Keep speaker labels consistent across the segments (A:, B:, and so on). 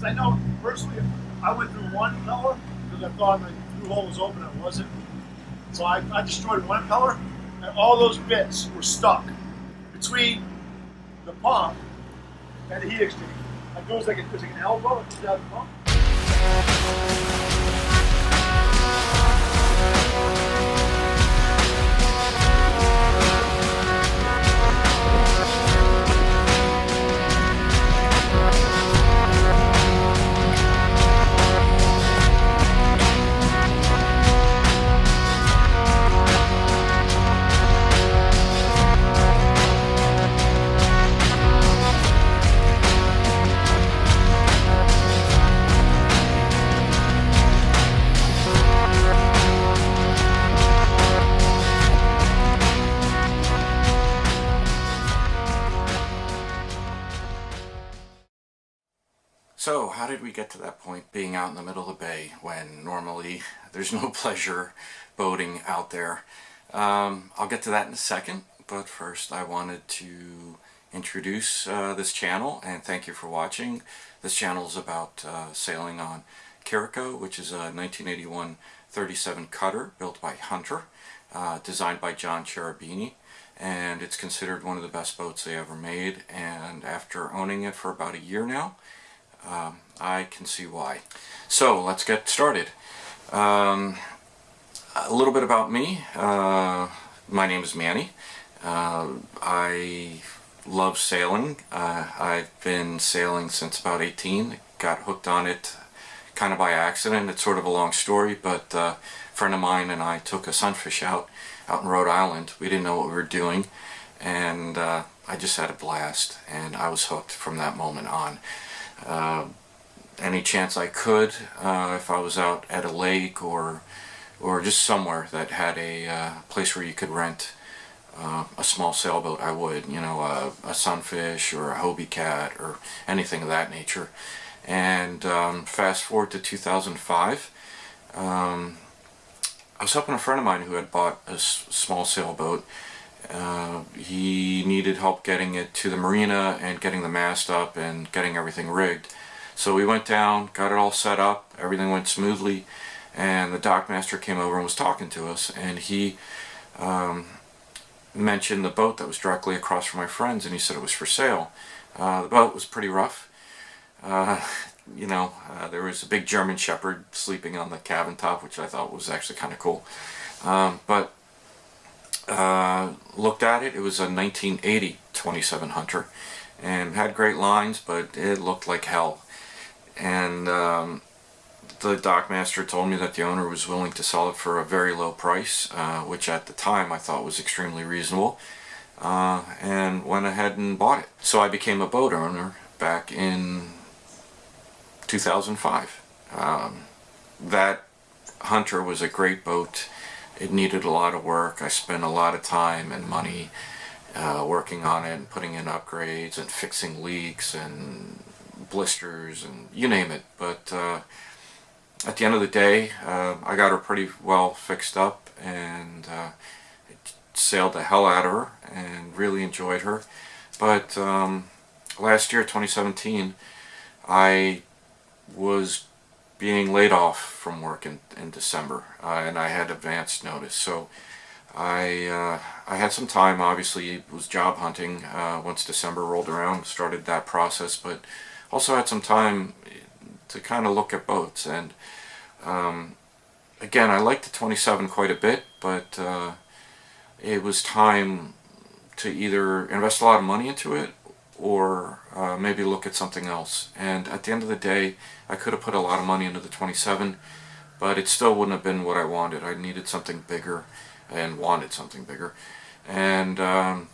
A: Because I know personally, I went through one impeller because I thought my through hole was open. It wasn't. So I destroyed one impeller, and all those bits were stuck between the pump and the heat exchanger. Like it was like an elbow that comes out of the pump.
B: So, how did we get to that point, being out in the middle of the bay when normally there's no pleasure boating out there? I'll get to that in a second, but first I wanted to introduce this channel and thank you for watching. This channel is about sailing on Kiriko, which is a 1981 37 cutter built by Hunter, designed by John Cherubini, and it's considered one of the best boats they ever made. And after owning it for about a year now, I can see why. So let's get started. A little bit about me. My name is Manny. I love sailing. I've been sailing since about 18. Got hooked on it kind of by accident. It's sort of a long story, but a friend of mine and I took a sunfish out in Rhode Island. We didn't know what we were doing, and I just had a blast, and I was hooked from that moment on. Any chance I could, if I was out at a lake or just somewhere that had a place where you could rent a small sailboat, I would. You know, a sunfish or a Hobie Cat or anything of that nature. And fast forward to 2005, I was helping a friend of mine who had bought a small sailboat. He needed help getting it to the marina and getting the mast up and getting everything rigged. So we went down, got it all set up, everything went smoothly, and the dockmaster came over and was talking to us, and he mentioned the boat that was directly across from my friend's, and he said it was for sale. The boat was pretty rough. There was a big German Shepherd sleeping on the cabin top, which I thought was actually kind of cool. But looked at it, it was a 1980 27 Hunter, and had great lines, but it looked like hell. And the dockmaster told me that the owner was willing to sell it for a very low price, which at the time I thought was extremely reasonable, and went ahead and bought it. So I became a boat owner back in 2005. That Hunter was a great boat. It needed a lot of work. I spent a lot of time and money working on it and putting in upgrades and fixing leaks and blisters and you name it. But at the end of the day, I got her pretty well fixed up, and sailed the hell out of her and really enjoyed her. But last year, 2017, I was being laid off from work in December, and I had advance notice. So I had some time. Obviously, was job hunting once December rolled around, started that process, but also had some time to kind of look at boats. And again, I liked the 27 quite a bit, but it was time to either invest a lot of money into it or maybe look at something else. And at the end of the day, I could have put a lot of money into the 27, but it still wouldn't have been what I wanted. I needed something bigger and wanted something bigger. And I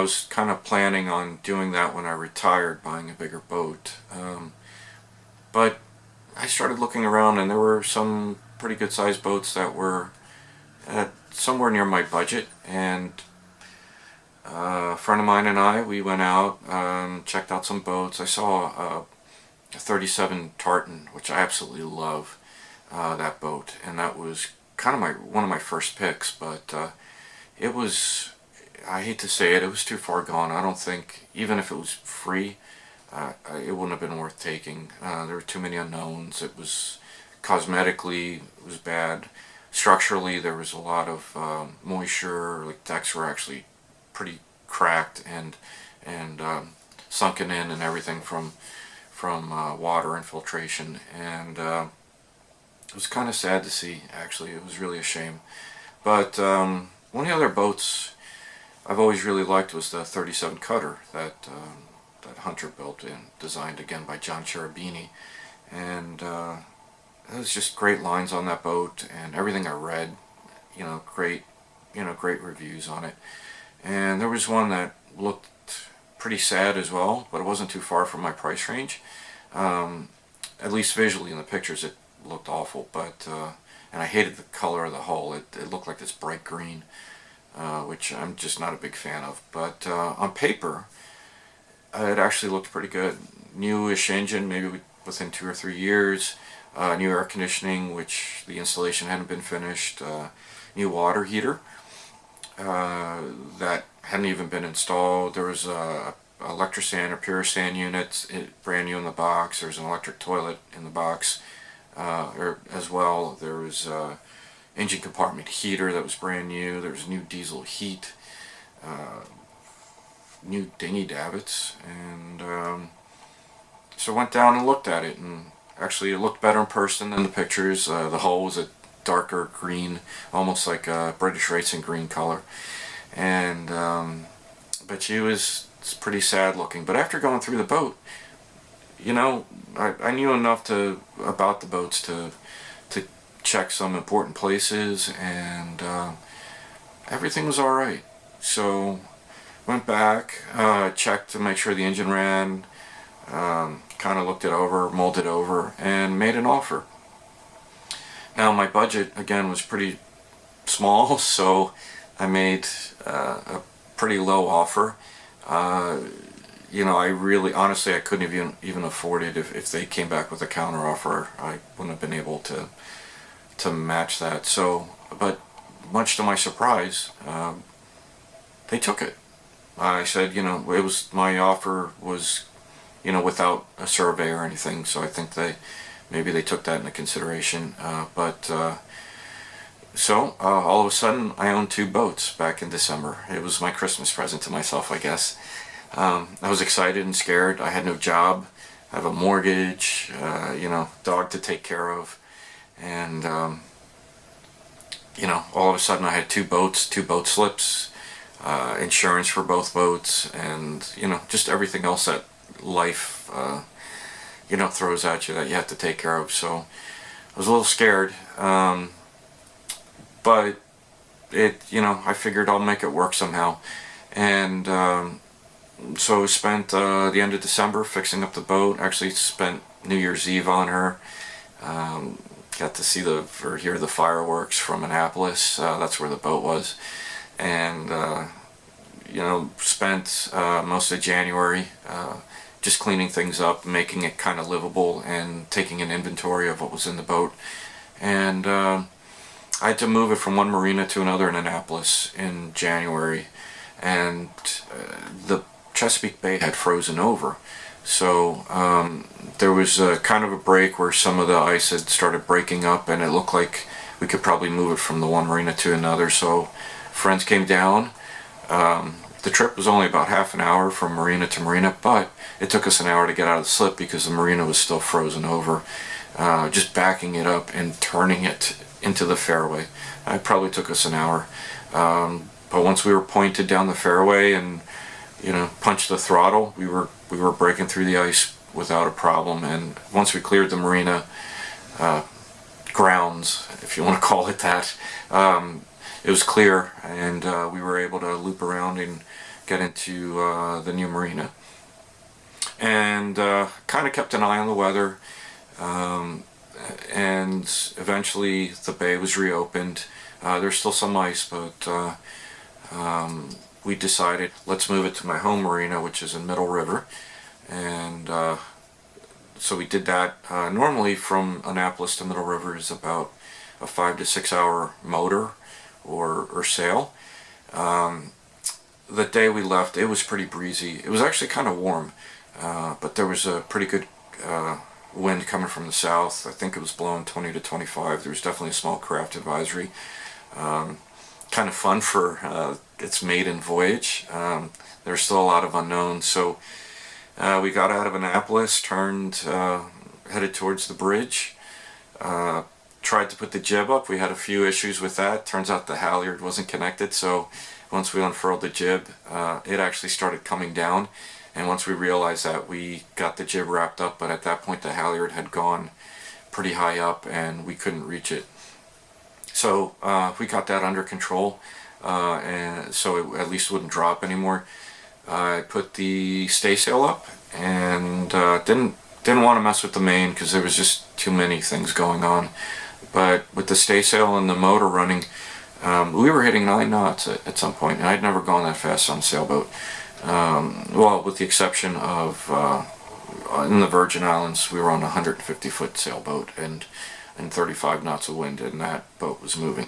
B: was kind of planning on doing that when I retired, buying a bigger boat. But I started looking around, and there were some pretty good sized boats that were at somewhere near my budget. And a friend of mine and I, we went out, checked out some boats. I saw a 37 Tartan, which I absolutely love, that boat, and that was kind of one of my first picks. But it was, I hate to say it, it was too far gone. I don't think, even if it was free, it wouldn't have been worth taking. There were too many unknowns. It was cosmetically, it was bad. Structurally, there was a lot of moisture. Like decks were actually pretty cracked and sunken in and everything from water infiltration, and it was kind of sad to see. Actually, it was really a shame. But one of the other boats I've always really liked was the 37 Cutter that Hunter built and designed again by John Cherubini, and it was just great lines on that boat, and everything I read, great reviews on it. And there was one that looked pretty sad as well, but it wasn't too far from my price range. At least visually in the pictures, it looked awful, but and I hated the color of the hull. It looked like this bright green, which I'm just not a big fan of. But on paper, it actually looked pretty good. Newish engine, maybe within 2 or 3 years. New air conditioning, which the installation hadn't been finished. New water heater that hadn't even been installed. There was a Electrosand or Pure Sand unit, brand new in the box. There's an electric toilet in the box as well. There was engine compartment heater that was brand new. There was new diesel heat, new dinghy davits, and so I went down and looked at it, and actually it looked better in person than the pictures. The hull was a darker green, almost like a British racing green color, and but she was pretty sad looking. But after going through the boat, I knew enough about the boats to check some important places, and everything was all right. So went back, checked to make sure the engine ran, kind of looked it over, mulled it over, and made an offer. Now my budget again was pretty small, so I made a pretty low offer. I really, honestly, I couldn't even afford it. If they came back with a counter offer, I wouldn't have been able to match that. So, but much to my surprise, they took it. I said, it was, my offer was, without a survey or anything. So I think maybe they took that into consideration. So all of a sudden, I owned 2 boats back in December. It was my Christmas present to myself, I guess. I was excited and scared. I had no job. I have a mortgage, dog to take care of. And, all of a sudden I had 2 boats, 2 boat slips, insurance for both boats, and, just everything else that life, throws at you that you have to take care of. So I was a little scared. But I figured I'll make it work somehow. And so I spent the end of December fixing up the boat. Actually spent New Year's Eve on her. Got to see hear the fireworks from Annapolis. That's where the boat was. And, spent most of January just cleaning things up, making it kind of livable, and taking an inventory of what was in the boat. And I had to move it from one marina to another in Annapolis in January, and the Chesapeake Bay had frozen over. So there was kind of a break where some of the ice had started breaking up, and it looked like we could probably move it from the one marina to another. So friends came down. The trip was only about half an hour from marina to marina, but it took us an hour to get out of the slip because the marina was still frozen over. Just backing it up and turning it into the fairway. It probably took us an hour. But once we were pointed down the fairway and punched the throttle, we were breaking through the ice without a problem. And once we cleared the marina grounds, if you want to call it that, it was clear, and we were able to loop around and get into the new marina. And kind of kept an eye on the weather. And eventually the bay was reopened. There's still some ice, but we decided let's move it to my home marina, which is in Middle River. And so we did that. Normally from Annapolis to Middle River is about a 5 to 6 hour motor or sail. The day we left, it was pretty breezy. It was actually kind of warm. but there was a pretty good wind coming from the south. I think it was blowing 20 to 25. There was definitely a small craft advisory. Kind of fun for its maiden voyage. There's still a lot of unknowns, so we got out of Annapolis, headed towards the bridge. Tried to put the jib up. We had a few issues with that. Turns out the halyard wasn't connected, so once we unfurled the jib, it actually started coming down. And once we realized that, we got the jib wrapped up, but at that point the halyard had gone pretty high up and we couldn't reach it. So we got that under control, and so it at least wouldn't drop anymore. I put the staysail up and didn't want to mess with the main because there was just too many things going on. But with the staysail and the motor running, we were hitting 9 knots at some point, and I'd never gone that fast on a sailboat. Well, with the exception of in the Virgin Islands, we were on a 150-foot sailboat and 35 knots of wind, and that boat was moving.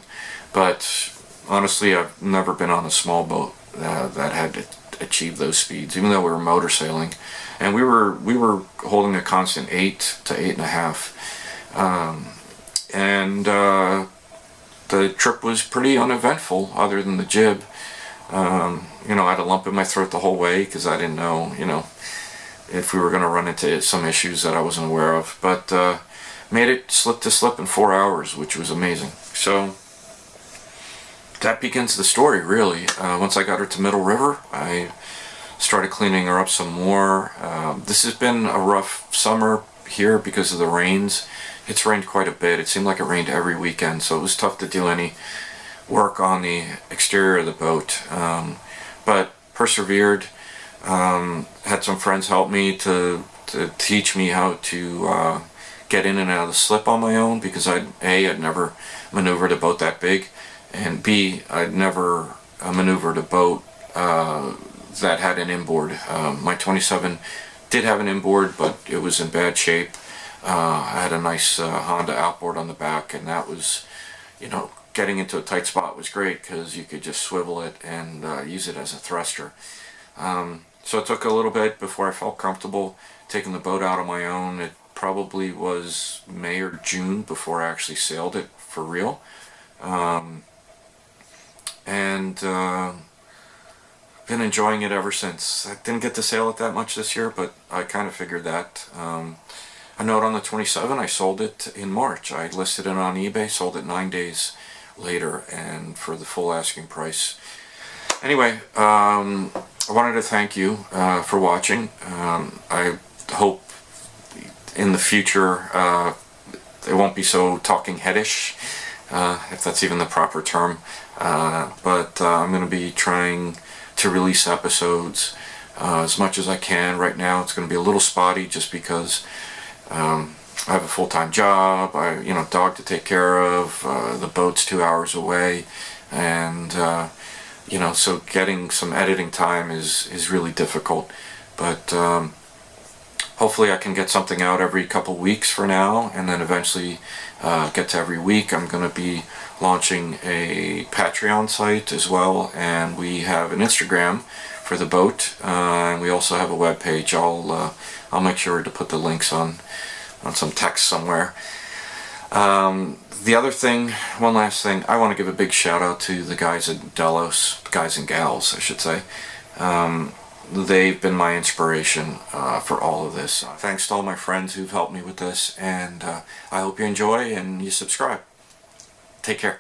B: But honestly, I've never been on a small boat that had achieved those speeds, even though we were motor sailing, and we were holding a constant 8 to 8.5. And the trip was pretty uneventful, other than the jib. You know, I had a lump in my throat the whole way because I didn't know, if we were going to run into some issues that I wasn't aware of. But made it slip to slip in 4 hours, which was amazing. So that begins the story, really. Once I got her to Middle River, I started cleaning her up some more. This has been a rough summer here because of the rains. It's rained quite a bit. It seemed like it rained every weekend, so it was tough to do any work on the exterior of the boat. But persevered. Had some friends help me to teach me how to get in and out of the slip on my own, because I'd never maneuvered a boat that big, and B, I'd never maneuvered a boat that had an inboard. My 27 did have an inboard, but it was in bad shape. I had a nice Honda outboard on the back, and that was, getting into a tight spot was great because you could just swivel it and use it as a thruster. So it took a little bit before I felt comfortable taking the boat out on my own. It probably was May or June before I actually sailed it for real. Been enjoying it ever since. I didn't get to sail it that much this year, but I kind of figured that. A note on the 27, I sold it in March. I listed it on eBay, sold it 9 days later, and for the full asking price. Anyway, I wanted to thank you for watching. I hope in the future it won't be so talking headish, if that's even the proper term. But I'm going to be trying to release episodes as much as I can. Right now it's going to be a little spotty just because I have a full-time job, dog to take care of, the boat's 2 hours away, and so getting some editing time is really difficult. But hopefully I can get something out every couple weeks for now, and then eventually get to every week. I'm going to be launching a Patreon site as well, and we have an Instagram for the boat, and we also have a web page. I'll make sure to put the links on some text somewhere. The other thing, one last thing, I want to give a big shout out to the guys at Delos, guys and gals I should say. They've been my inspiration for all of this. Thanks to all my friends who've helped me with this, and I hope you enjoy and you subscribe. Take care.